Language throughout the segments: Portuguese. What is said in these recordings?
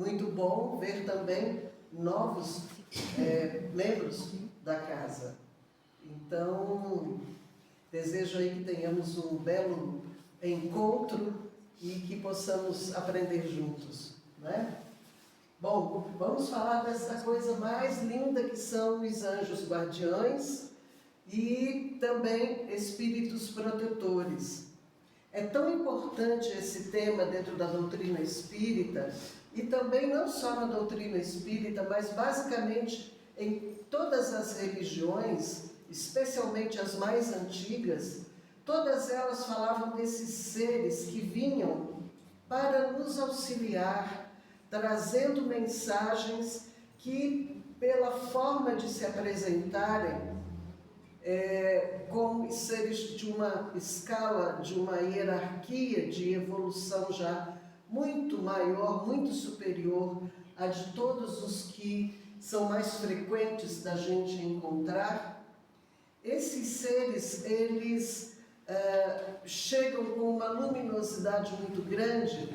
muito bom ver também novos membros da casa. Então, desejo aí que tenhamos um belo encontro e que possamos aprender juntos, né? Bom, vamos falar dessa coisa mais linda que são os anjos guardiães e também espíritos protetores. É tão importante esse tema dentro da doutrina espírita, e também não só na doutrina espírita, mas basicamente em todas as religiões, especialmente as mais antigas, todas elas falavam desses seres que vinham para nos auxiliar, trazendo mensagens que, pela forma de se apresentarem, como seres de uma escala, de uma hierarquia de evolução já muito maior, muito superior a de todos os que são mais frequentes da gente encontrar, esses seres, eles chegam com uma luminosidade muito grande.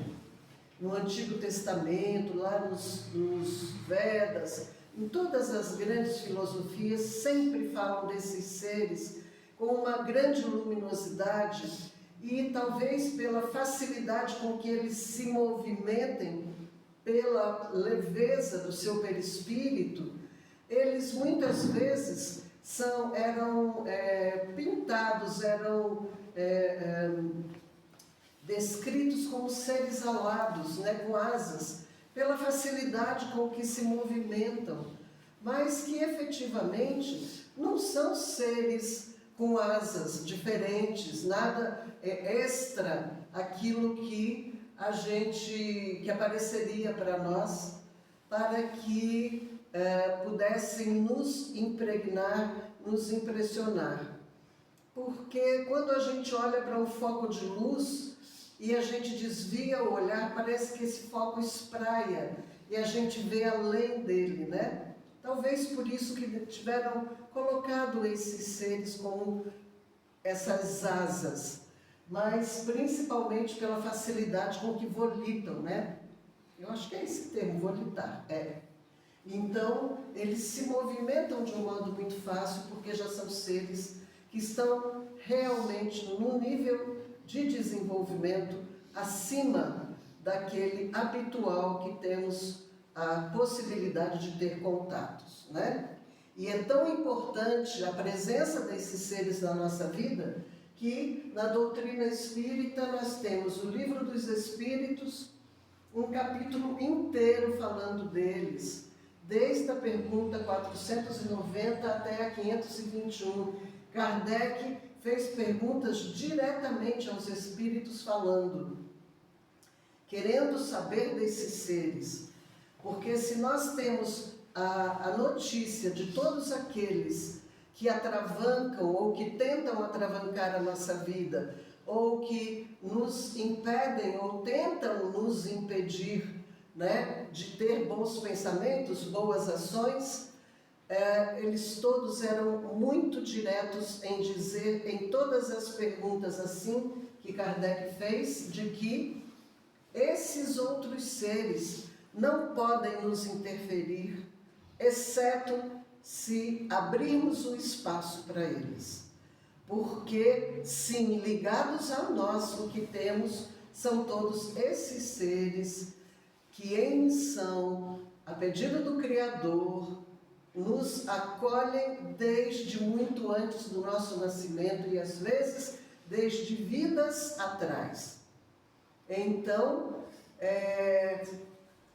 No Antigo Testamento, lá nos Vedas, em todas as grandes filosofias, sempre falam desses seres com uma grande luminosidade e talvez pela facilidade com que eles se movimentem, pela leveza do seu perispírito, eles muitas vezes eram pintados, eram descritos como seres alados, né, com asas, pela facilidade com que se movimentam, mas que efetivamente não são seres com asas diferentes, nada extra aquilo que que apareceria para nós, para que pudessem nos impregnar, nos impressionar. Porque quando a gente olha para um foco de luz e a gente desvia o olhar, parece que esse foco espraia e a gente vê além dele, né? Talvez por isso que tiveram colocado esses seres como essas asas, mas principalmente pela facilidade com que volitam, né? Eu acho que é esse termo, volitar, Então, eles se movimentam de um modo muito fácil, porque já são seres que estão realmente num nível de desenvolvimento acima daquele habitual que temos a possibilidade de ter contatos, né? E é tão importante a presença desses seres na nossa vida que na doutrina espírita nós temos o Livro dos Espíritos, um capítulo inteiro falando deles, desde a pergunta 490 até a 521. Kardec fez perguntas diretamente aos espíritos falando, querendo saber desses seres, porque se nós temos a notícia de todos aqueles que atravancam ou que tentam atravancar a nossa vida, ou que nos impedem ou tentam nos impedir, né, de ter bons pensamentos, boas ações, eles todos eram muito diretos em dizer, em todas as perguntas assim que Kardec fez, de que esses outros seres não podem nos interferir, exceto se abrirmos o espaço para eles. Porque, sim, ligados a nós, o que temos são todos esses seres que em missão, a pedido do Criador, nos acolhem desde muito antes do nosso nascimento e às vezes desde vidas atrás. Então,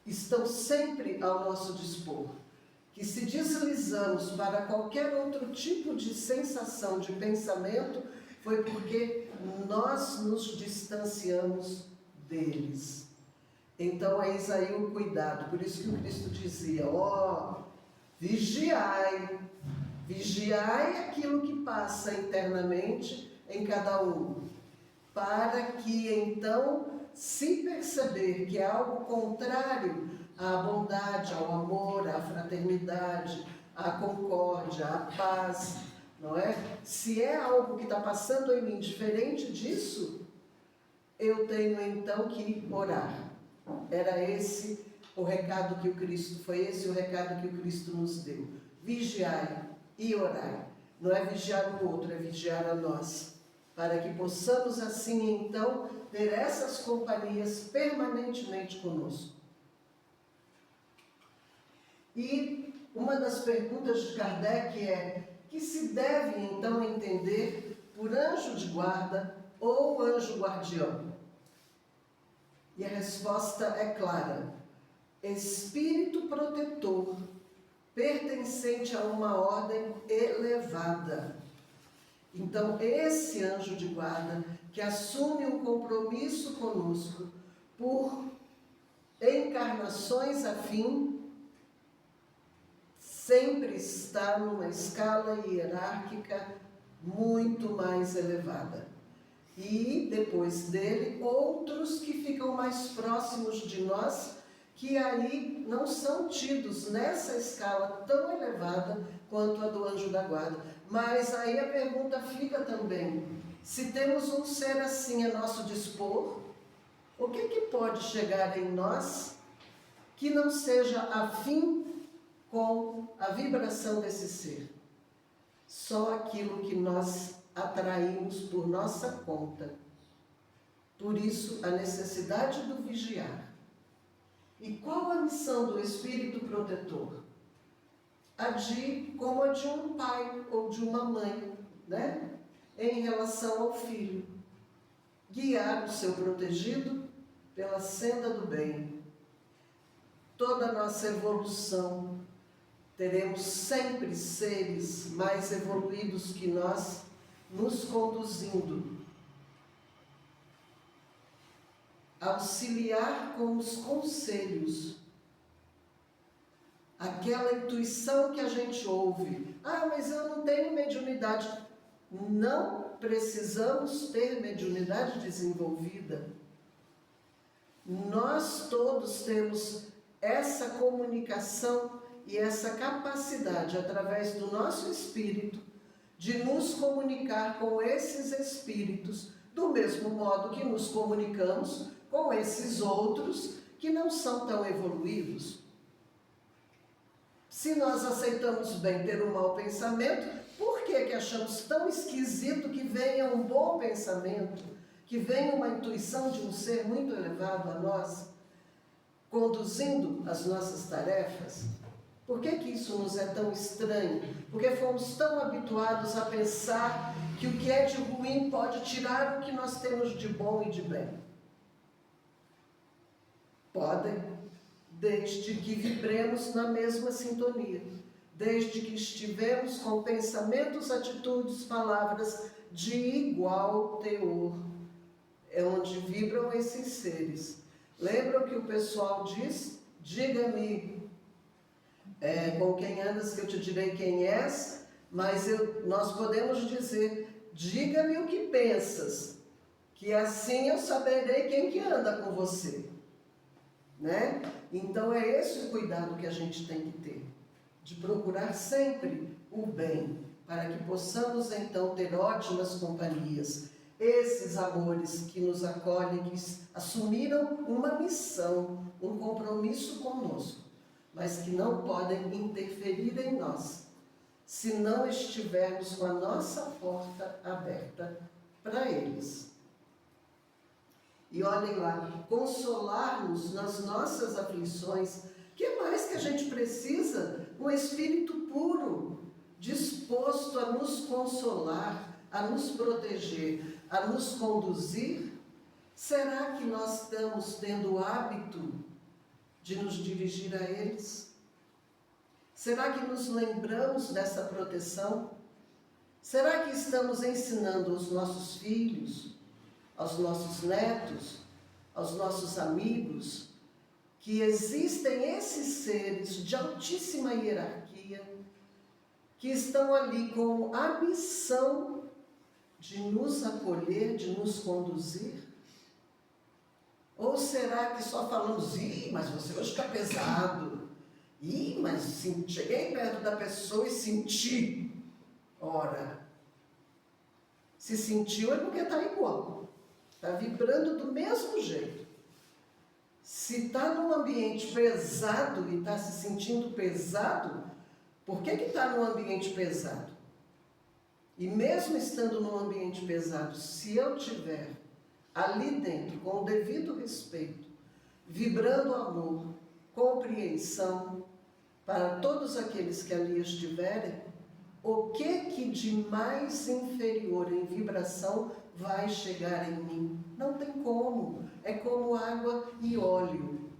estão sempre ao nosso dispor. Que se deslizamos para qualquer outro tipo de sensação, de pensamento, foi porque nós nos distanciamos deles. Então, eis aí o cuidado. Por isso que o Cristo dizia, vigiai aquilo que passa internamente em cada um, para que então, se perceber que é algo contrário à bondade, ao amor, à fraternidade, à concórdia, à paz, não é? Se é algo que está passando em mim diferente disso, eu tenho então que orar. Era esse O recado que o Cristo, foi esse o recado que o Cristo nos deu. Vigiai e orai. Não é vigiar o outro, é vigiar a nós. Para que possamos assim, então, ter essas companhias permanentemente conosco. E uma das perguntas de Kardec é: que se deve então entender por anjo de guarda ou anjo guardião? E a resposta é clara: espírito protetor, pertencente a uma ordem elevada. Então, esse anjo de guarda, que assume um compromisso conosco por encarnações a fim, sempre está numa escala hierárquica muito mais elevada. E, depois dele, outros que ficam mais próximos de nós, que aí não são tidos nessa escala tão elevada quanto a do anjo da guarda. Mas aí a pergunta fica também: se temos um ser assim a nosso dispor, o que pode chegar em nós que não seja afim com a vibração desse ser? Só aquilo que nós atraímos por nossa conta. Por isso, a necessidade do vigiar. E qual a missão do espírito protetor? Agir como a de um pai ou de uma mãe, né? Em relação ao filho. Guiar o seu protegido pela senda do bem. Toda a nossa evolução, teremos sempre seres mais evoluídos que nós nos conduzindo. Auxiliar com os conselhos. Aquela intuição que a gente ouve. Ah, mas eu não tenho mediunidade. Não precisamos ter mediunidade desenvolvida. Nós todos temos essa comunicação e essa capacidade, através do nosso espírito, de nos comunicar com esses espíritos, do mesmo modo que nos comunicamos com esses outros que não são tão evoluídos. Se nós aceitamos bem ter um mau pensamento, por que achamos tão esquisito que venha um bom pensamento, que venha uma intuição de um ser muito elevado a nós, conduzindo as nossas tarefas? Por que isso nos é tão estranho? Porque fomos tão habituados a pensar que o que é de ruim pode tirar o que nós temos de bom e de bem. Podem, desde que vibremos na mesma sintonia, desde que estivemos com pensamentos, atitudes, palavras de igual teor. É onde vibram esses seres. Lembram que o pessoal diz? Diga-me com quem andas que eu te direi quem és, mas nós podemos dizer: diga-me o que pensas, que assim eu saberei quem que anda com você. Né? Então é esse o cuidado que a gente tem que ter, de procurar sempre o bem, para que possamos então ter ótimas companhias. Esses amores que nos acolhem, que assumiram uma missão, um compromisso conosco, mas que não podem interferir em nós, se não estivermos com a nossa porta aberta para eles. E olhem lá, consolar-nos nas nossas aflições. O que mais que a gente precisa? Um espírito puro, disposto a nos consolar, a nos proteger, a nos conduzir. Será que nós estamos tendo o hábito de nos dirigir a eles? Será que nos lembramos dessa proteção? Será que estamos ensinando aos nossos filhos, aos nossos netos, aos nossos amigos, que existem esses seres de altíssima hierarquia, que estão ali com a missão de nos acolher, de nos conduzir? Ou será que só falamos: ih, mas você hoje está pesado, ih, mas cheguei perto da pessoa e senti? Ora, se sentiu é porque está igual. Está vibrando do mesmo jeito. Se está num ambiente pesado e está se sentindo pesado, por que está num ambiente pesado? E mesmo estando num ambiente pesado, se eu tiver ali dentro, com o devido respeito, vibrando amor, compreensão para todos aqueles que ali estiverem, o que de mais inferior em vibração vai chegar em mim? Não tem como. É como água e óleo.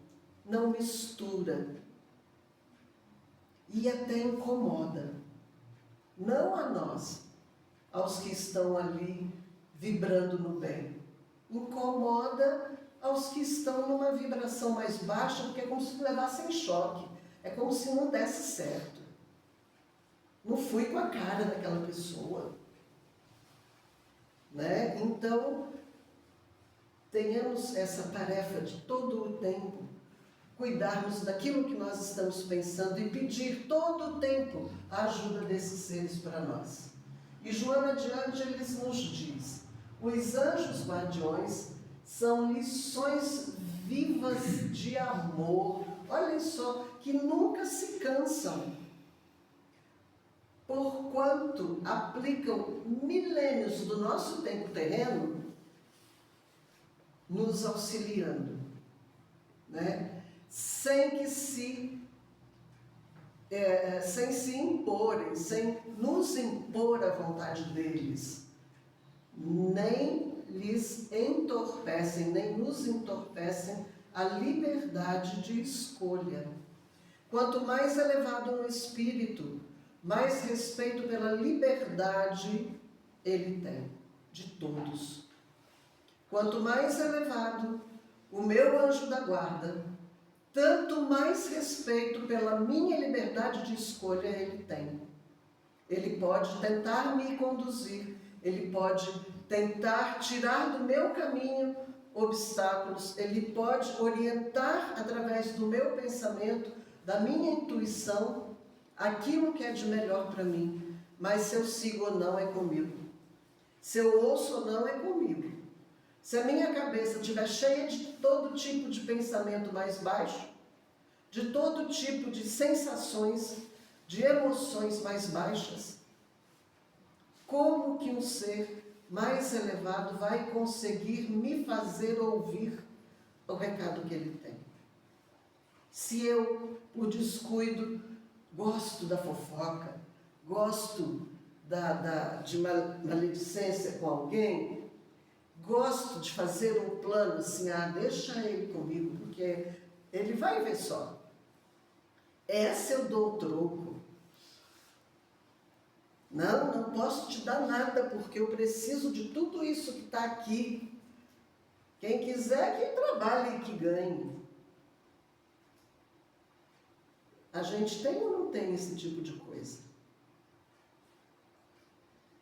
Não mistura. E até incomoda. Não a nós, aos que estão ali vibrando no bem. Incomoda aos que estão numa vibração mais baixa, porque é como se levassem choque. É como se não desse certo. Não fui com a cara daquela pessoa. Né? Então, tenhamos essa tarefa de todo o tempo cuidarmos daquilo que nós estamos pensando e pedir todo o tempo a ajuda desses seres para nós. E Joana de Ângeles nos diz: os anjos guardiões são lições vivas de amor, olhem só, que nunca se cansam, porquanto aplicam milênios do nosso tempo terreno, nos auxiliando, né? Sem se imporem, sem nos impor a vontade deles, nem lhes entorpecem, nem nos entorpecem a liberdade de escolha. Quanto mais elevado um espírito, mais respeito pela liberdade ele tem, de todos. Quanto mais elevado o meu anjo da guarda, tanto mais respeito pela minha liberdade de escolha ele tem. Ele pode tentar me conduzir, ele pode tentar tirar do meu caminho obstáculos, ele pode orientar através do meu pensamento, da minha intuição, aquilo que é de melhor para mim. Mas se eu sigo ou não é comigo. Se eu ouço ou não é comigo. Se a minha cabeça estiver cheia de todo tipo de pensamento mais baixo, de todo tipo de sensações, de emoções mais baixas, como que um ser mais elevado vai conseguir me fazer ouvir o recado que ele tem? Se eu, por descuido, gosto da fofoca, gosto de maledicência com alguém, gosto de fazer um plano assim, deixa ele comigo, porque ele vai ver só. Essa eu dou o troco. Não posso te dar nada, porque eu preciso de tudo isso que está aqui. Quem quiser, que trabalhe e que ganhe. A gente tem ou não tem esse tipo de coisa?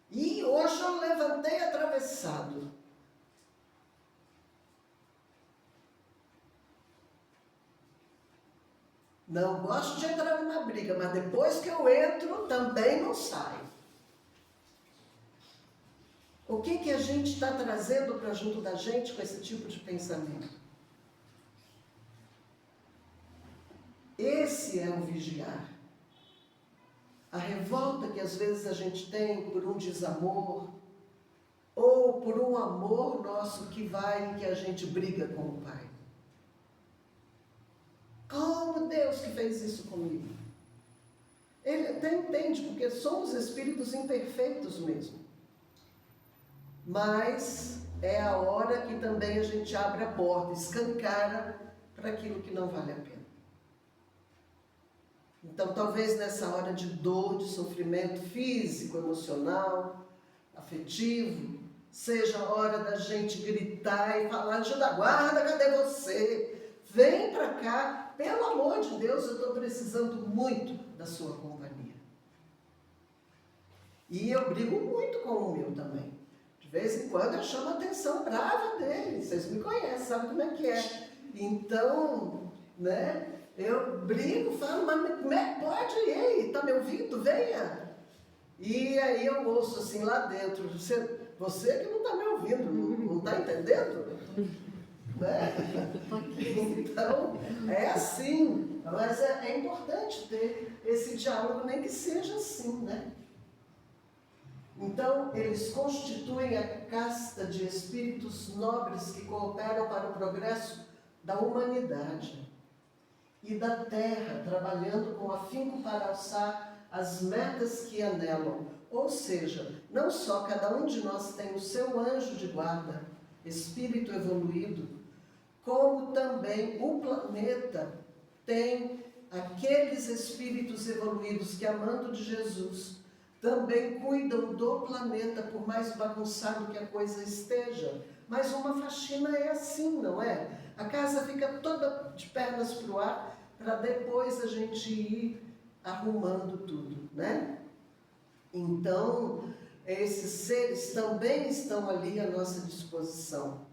E hoje eu levantei atravessado. Não gosto de entrar numa briga, mas depois que eu entro, também não saio. O que a gente está trazendo para junto da gente com esse tipo de pensamento? Esse é o vigiar. A revolta que às vezes a gente tem por um desamor, ou por um amor nosso que vai e que a gente briga com o Pai. Como Deus que fez isso comigo? Ele até entende, porque somos espíritos imperfeitos mesmo. Mas é a hora que também a gente abre a porta, escancara para aquilo que não vale a pena. Então, talvez nessa hora de dor, de sofrimento físico, emocional, afetivo, seja a hora da gente gritar e falar: anjo da guarda, cadê você? Vem para cá, pelo amor de Deus, eu estou precisando muito da sua companhia. E eu brigo muito com o meu também. De vez em quando eu chamo a atenção brava dele, vocês me conhecem, sabem como é que é. Então, né, eu brigo, falo: mas pode ir, está me ouvindo? Venha. E aí eu ouço assim lá dentro: você que não está me ouvindo, não está entendendo? né? Então, é assim. Mas é importante ter esse diálogo, nem que seja assim, né? Então, eles constituem a casta de espíritos nobres que cooperam para o progresso da humanidade e da Terra, trabalhando com afinco para alçar as metas que anelam. Ou seja, não só cada um de nós tem o seu anjo de guarda, espírito evoluído, como também o planeta tem aqueles espíritos evoluídos que, amando de Jesus, também cuidam do planeta, por mais bagunçado que a coisa esteja. Mas uma faxina é assim, não é? A casa fica toda de pernas para o ar, para depois a gente ir arrumando tudo, né? Então, esses seres também estão ali à nossa disposição.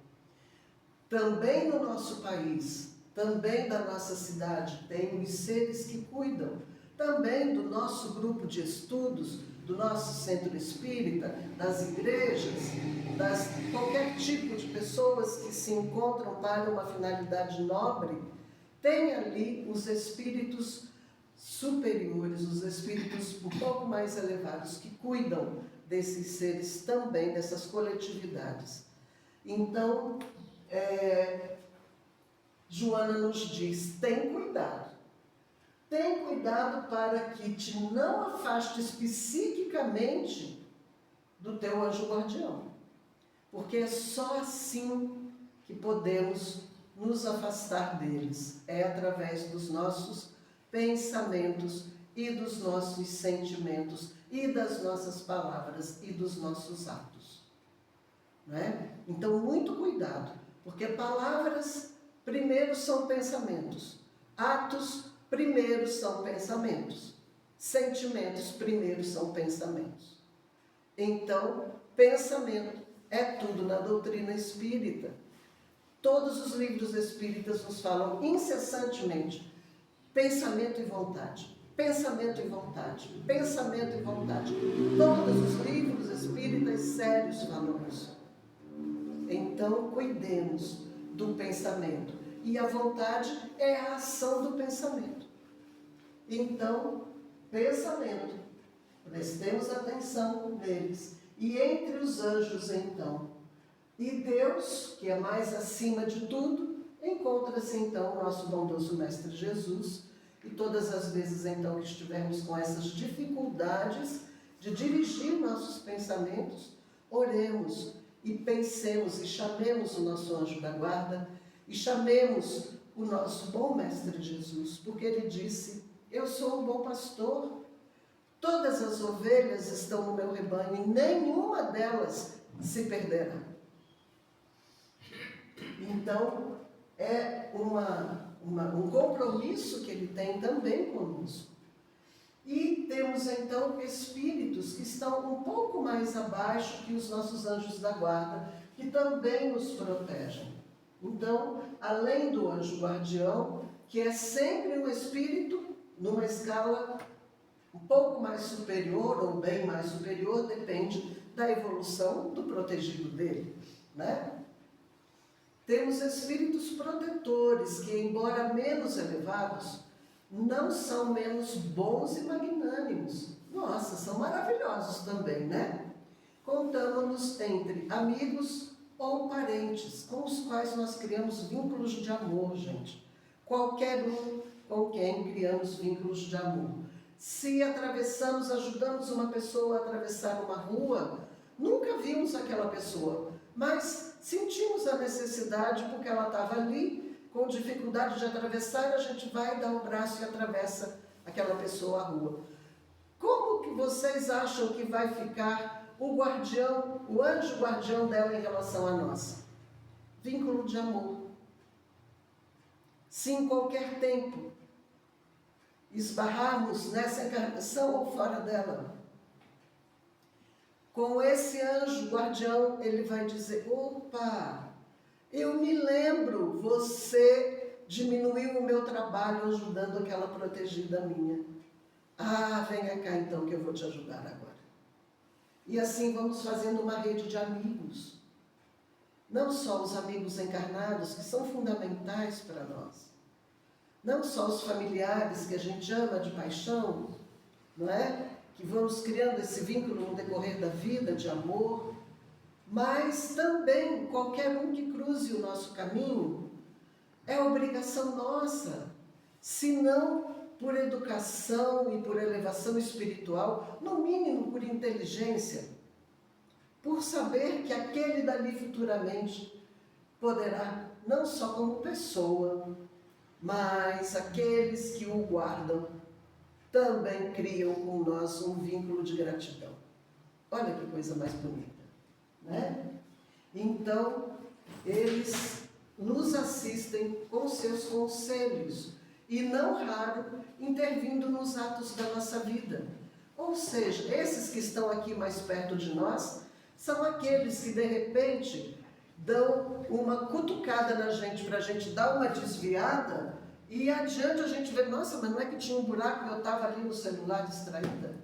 Também no nosso país, também da nossa cidade, tem os seres que cuidam. Também do nosso grupo de estudos, do nosso centro espírita, das igrejas, qualquer tipo de pessoas que se encontram para uma finalidade nobre, tem ali os espíritos superiores, os espíritos um pouco mais elevados, que cuidam desses seres também, dessas coletividades. Então, Joana nos diz, tem cuidado para que te não afastes psiquicamente do teu anjo guardião, porque é só assim que podemos nos afastar deles, é através dos nossos pensamentos e dos nossos sentimentos e das nossas palavras e dos nossos atos, não é? Então, muito cuidado, porque palavras primeiro são pensamentos, atos primeiro são pensamentos, sentimentos primeiro são pensamentos. Então, pensamento é tudo na doutrina espírita. Todos os livros espíritas nos falam incessantemente pensamento e vontade, pensamento e vontade, pensamento e vontade. Todos os livros espíritas sérios falam isso. Então, cuidemos do pensamento. E a vontade é a ação do pensamento. Então, pensamento, prestemos atenção neles. E entre os anjos, então, e Deus, que é mais acima de tudo, encontra-se, então, o nosso bondoso Mestre Jesus. E todas as vezes, então, que estivermos com essas dificuldades de dirigir nossos pensamentos, oremos e pensemos e chamemos o nosso anjo da guarda e chamemos o nosso bom Mestre Jesus, porque ele disse, eu sou um bom pastor, todas as ovelhas estão no meu rebanho e nenhuma delas se perderá. Então, é um compromisso que ele tem também conosco. E temos, então, espíritos que estão um pouco mais abaixo que os nossos anjos da guarda, que também nos protegem. Então, além do anjo guardião, que é sempre um espírito numa escala um pouco mais superior ou bem mais superior, depende da evolução do protegido dele, né? Temos espíritos protetores que, embora menos elevados, não são menos bons e magnânimos. Nossa, são maravilhosos também, né? Contamos-nos entre amigos ou parentes, com os quais nós criamos vínculos de amor, gente. Qualquer um com quem criamos vínculos de amor. Se atravessamos, ajudamos uma pessoa a atravessar uma rua, nunca vimos aquela pessoa, mas sentimos a necessidade porque ela estava ali, com dificuldade de atravessar, a gente vai dar o braço e atravessa aquela pessoa a rua. Como que vocês acham que vai ficar o guardião, o anjo guardião dela em relação a nós? Vínculo de amor. Se em qualquer tempo esbarrarmos nessa encarnação ou fora dela, com esse anjo guardião, ele vai dizer, opa, eu me lembro, você diminuiu o meu trabalho ajudando aquela protegida minha. Ah, venha cá então que eu vou te ajudar agora. E assim vamos fazendo uma rede de amigos. não só os amigos encarnados, que são fundamentais para nós, não só os familiares que a gente ama de paixão, não é? Que vamos criando esse vínculo no decorrer da vida, de amor, mas também qualquer um que cruze o nosso caminho, é obrigação nossa, se não por educação e por elevação espiritual, no mínimo por inteligência, por saber que aquele dali futuramente poderá, não só como pessoa, mas aqueles que o guardam, também criam com nós um vínculo de gratidão. Olha que coisa mais bonita, né? Então, eles nos assistem com seus conselhos e, não raro, intervindo nos atos da nossa vida. Ou seja, esses que estão aqui mais perto de nós são aqueles que, de repente, dão uma cutucada na gente para a gente dar uma desviada e adiante a gente vê, nossa, mas não é que tinha um buraco e eu estava ali no celular distraída?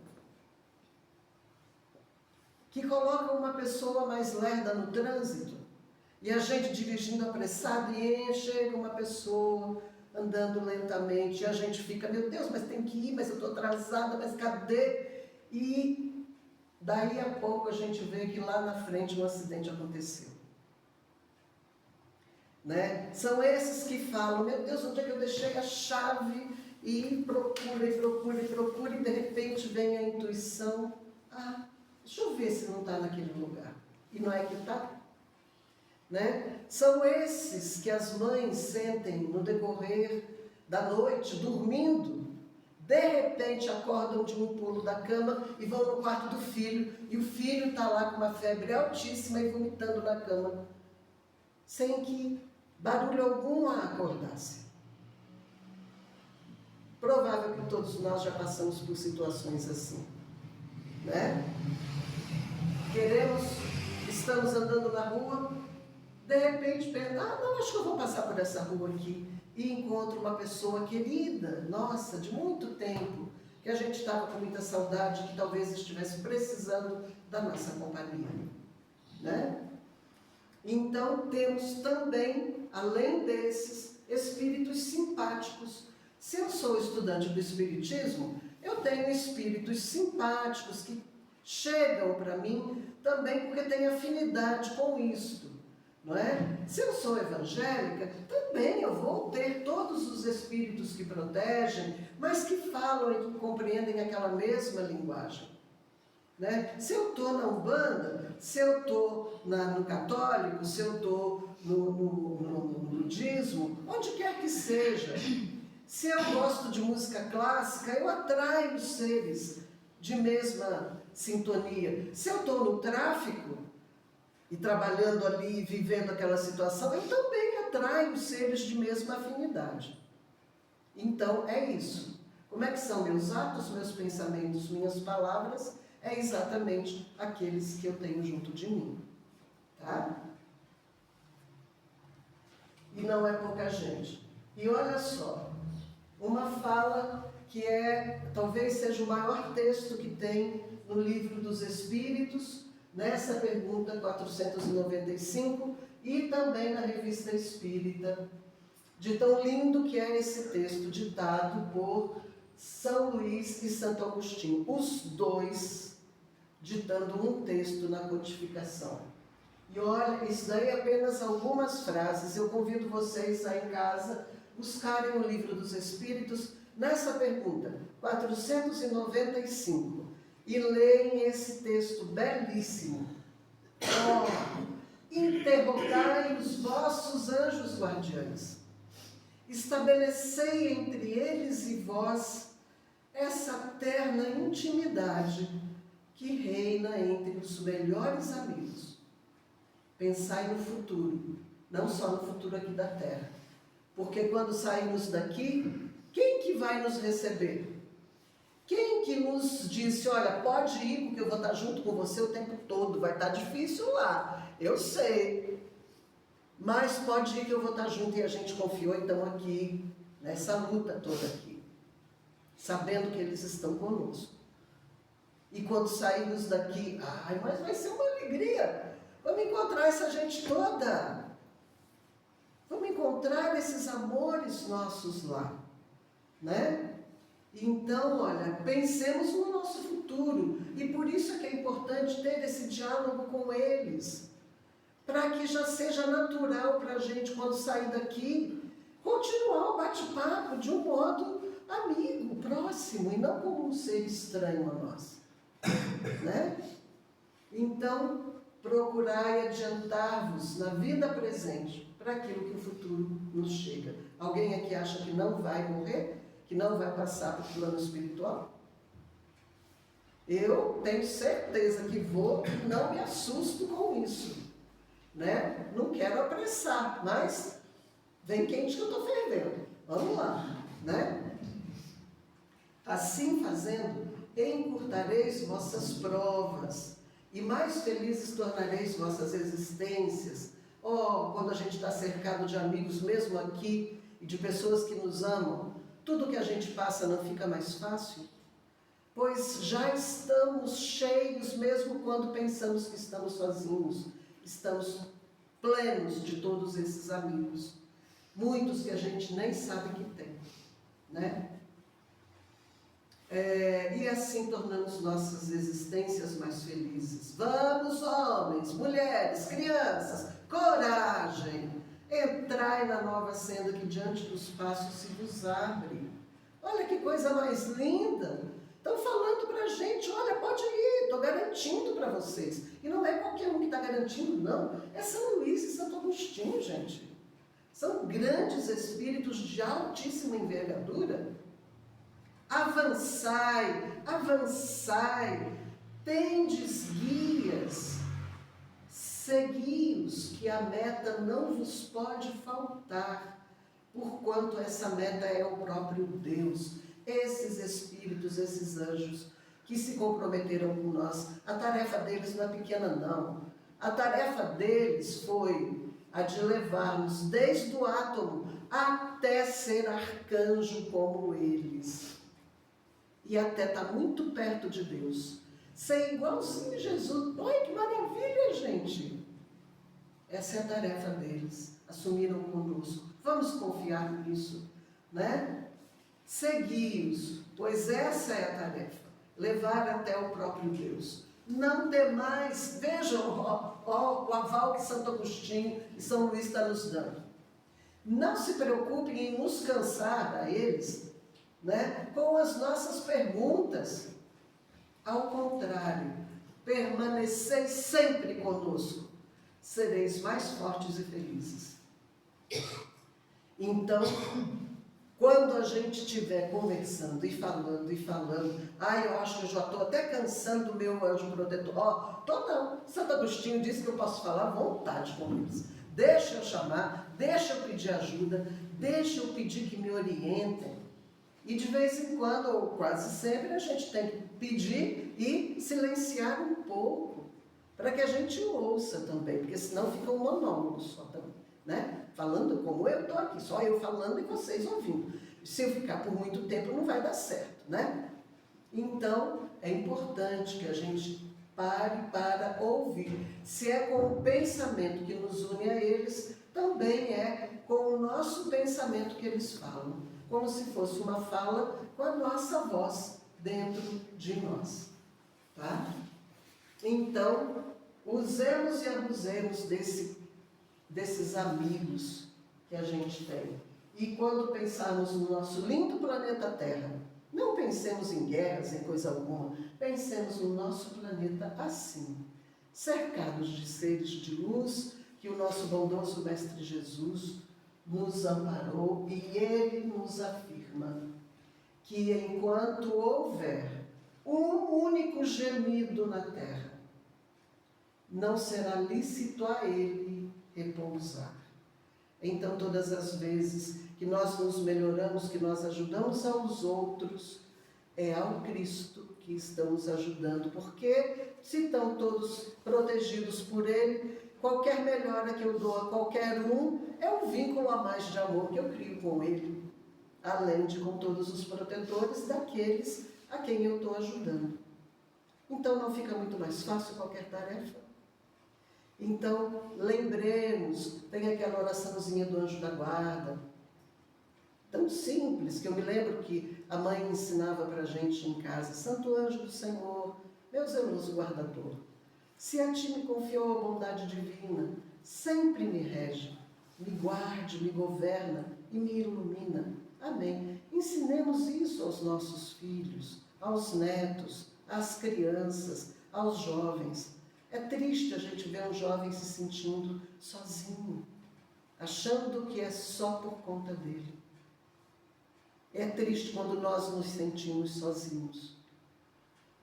Que colocam uma pessoa mais lerda no trânsito e a gente dirigindo apressado e chega uma pessoa andando lentamente e a gente fica, meu Deus, mas tem que ir, mas eu estou atrasada, mas cadê? E daí a pouco a gente vê que lá na frente um acidente aconteceu. Né? São esses que falam, meu Deus, onde é que eu deixei a chave? E procura, e de repente vem a intuição, deixa eu ver se não está naquele lugar. E não é que está. Né? São esses que as mães sentem no decorrer da noite, dormindo, de repente acordam de um pulo da cama e vão no quarto do filho, e o filho está lá com uma febre altíssima e vomitando na cama, sem que barulho algum a acordasse. Provável que todos nós já passamos por situações assim, né? Estamos andando na rua, de repente pensa, não, acho que eu vou passar por essa rua aqui, e encontro uma pessoa querida, nossa, de muito tempo, que a gente estava com muita saudade, que talvez estivesse precisando da nossa companhia, né? Então, temos também, além desses, espíritos simpáticos. Se eu sou estudante do Espiritismo, eu tenho espíritos simpáticos que chegam para mim também porque têm afinidade com isto, não é? Se eu sou evangélica, também eu vou ter todos os espíritos que protegem, mas que falam e que compreendem aquela mesma linguagem. Né? Se eu estou na Umbanda, se eu estou no católico, se eu estou no budismo, onde quer que seja, se eu gosto de música clássica, eu atraio seres de mesma sintonia. Se eu estou no tráfico e trabalhando ali, vivendo aquela situação, eu também atraio seres de mesma afinidade. Então, é isso. Como é que são meus atos, meus pensamentos, minhas palavras? É exatamente aqueles que eu tenho junto de mim, tá? E não é pouca gente. E olha só, uma fala que talvez seja o maior texto que tem no Livro dos Espíritos, nessa pergunta 495, e também na Revista Espírita, de tão lindo que é esse texto, ditado por São Luís e Santo Agostinho, os dois ditando um texto na codificação. E olha, isso daí é apenas algumas frases. Eu convido vocês a em casa buscarem o Livro dos Espíritos nessa pergunta, 495, e leem esse texto belíssimo. Interrogai os vossos anjos guardiães, estabelecei entre eles e vós essa terna intimidade que reina entre os melhores amigos. Pensai no futuro, não só no futuro aqui da Terra. Porque quando saímos daqui, quem que vai nos receber? Quem que nos disse, olha, pode ir porque eu vou estar junto com você o tempo todo, vai estar difícil lá, eu sei. Mas pode ir que eu vou estar junto, e a gente confiou então aqui, nessa luta toda aqui, sabendo que eles estão conosco. E quando saímos daqui, mas vai ser uma alegria, Vamos encontrar essa gente toda. Vamos encontrar esses amores nossos lá, né? Então, olha, pensemos no nosso futuro. E por isso é que é importante ter esse diálogo com eles. Para que já seja natural para a gente, quando sair daqui, continuar o bate-papo de um modo amigo, próximo, e não como um ser estranho a nós, né? Então, procurai adiantar-vos na vida presente para aquilo que o futuro nos chega. Alguém aqui acha que não vai morrer? Que não vai passar para o plano espiritual? Eu tenho certeza que vou e não me assusto com isso, né? Não quero apressar, mas vem quente que eu estou fervendo. Vamos lá, né? Assim fazendo, encurtareis vossas provas e mais felizes tornareis vossas existências. Oh, quando a gente está cercado de amigos, mesmo aqui, e de pessoas que nos amam, tudo que a gente passa não fica mais fácil? Pois já estamos cheios, mesmo quando pensamos que estamos sozinhos. Estamos plenos de todos esses amigos. Muitos que a gente nem sabe que tem, né? E assim tornamos nossas existências mais felizes. Vamos, homens, mulheres, crianças, coragem! Entrai na nova senda que diante dos passos se vos abre. Olha que coisa mais linda! Estão falando para a gente, olha, pode ir, estou garantindo para vocês. E não é qualquer um que está garantindo, não. É São Luís e Santo Agostinho, gente. São grandes espíritos de altíssima envergadura. Avançai, avançai, tendes guias, segui-os, que a meta não vos pode faltar, porquanto essa meta é o próprio Deus. Esses espíritos, esses anjos, que se comprometeram com nós, a tarefa deles não é pequena, não. A tarefa deles foi a de levar-nos desde o átomo até ser arcanjo como eles. E até estar muito perto de Deus. Ser igualzinho a Jesus. Olha que maravilha, gente! Essa é a tarefa deles. Assumiram conosco. Vamos confiar nisso, né? Segui-os, pois essa é a tarefa. Levar até o próprio Deus. Não temais. Vejam o aval que Santo Agostinho e São Luís estão nos dando. Não se preocupem em nos cansar a eles, né, com as nossas perguntas. Ao contrário, permaneceis sempre conosco, sereis mais fortes e felizes. Então, quando a gente estiver conversando e falando, eu acho que eu já estou até cansando do meu anjo protetor. Tô não. Santo Agostinho disse que eu posso falar à vontade com eles. Deixa eu chamar, deixa eu pedir ajuda, deixa eu pedir que me orientem. E de vez em quando, ou quase sempre, a gente tem que pedir e silenciar um pouco, para que a gente ouça também, porque senão fica um monólogo só também, né? Falando como eu estou aqui, só eu falando e vocês ouvindo. Se eu ficar por muito tempo, não vai dar certo, né? Então, é importante que a gente pare para ouvir. Se é com o pensamento que nos une a eles, também é com o nosso pensamento que eles falam, como se fosse uma fala com a nossa voz dentro de nós, tá? Então, usemos e abusemos desses amigos que a gente tem. E quando pensarmos no nosso lindo planeta Terra, não pensemos em guerras, em coisa alguma, pensemos no nosso planeta assim, cercados de seres de luz, que o nosso bondoso Mestre Jesus nos amparou, e Ele nos afirma que enquanto houver um único gemido na Terra, não será lícito a Ele repousar. Então, todas as vezes que nós nos melhoramos, que nós ajudamos aos outros, é ao Cristo que estamos ajudando, porque se estão todos protegidos por Ele, qualquer melhora que eu dou a qualquer um é um vínculo a mais de amor que eu crio com Ele, além de com todos os protetores daqueles a quem eu estou ajudando. Então, não fica muito mais fácil qualquer tarefa? Então, lembremos, tem aquela oraçãozinha do anjo da guarda, tão simples, que eu me lembro que a mãe ensinava para a gente em casa: Santo anjo do Senhor, meu zeloso guardador, se a ti me confiou a bondade divina, sempre me rege, me guarde, me governa e me ilumina. Amém. Ensinemos isso aos nossos filhos, aos netos, às crianças, aos jovens. É triste a gente ver um jovem se sentindo sozinho, achando que é só por conta dele. É triste quando nós nos sentimos sozinhos,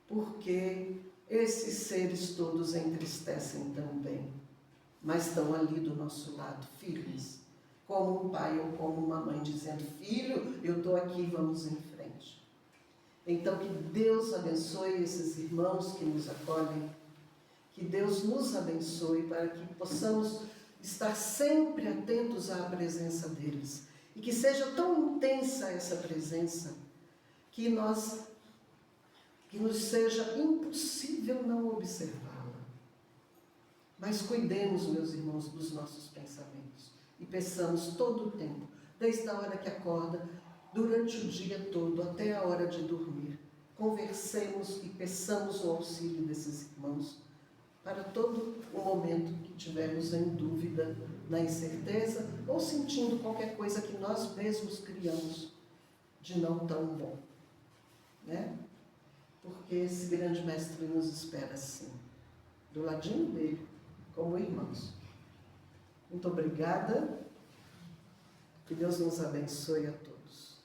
porque esses seres todos entristecem também, mas estão ali do nosso lado, firmes, como um pai ou como uma mãe dizendo: filho, eu estou aqui, vamos em frente. Então, que Deus abençoe esses irmãos que nos acolhem, que Deus nos abençoe para que possamos estar sempre atentos à presença deles e que seja tão intensa essa presença que nos seja impossível não observá-la. Mas cuidemos, meus irmãos, dos nossos pensamentos e peçamos todo o tempo, desde a hora que acorda, durante o dia todo, até a hora de dormir. Conversemos e peçamos o auxílio desses irmãos para todo o momento que tivermos em dúvida, na incerteza ou sentindo qualquer coisa que nós mesmos criamos de não tão bom, né? Porque esse grande mestre nos espera assim, do ladinho dele, como irmãos. Muito obrigada, que Deus nos abençoe a todos.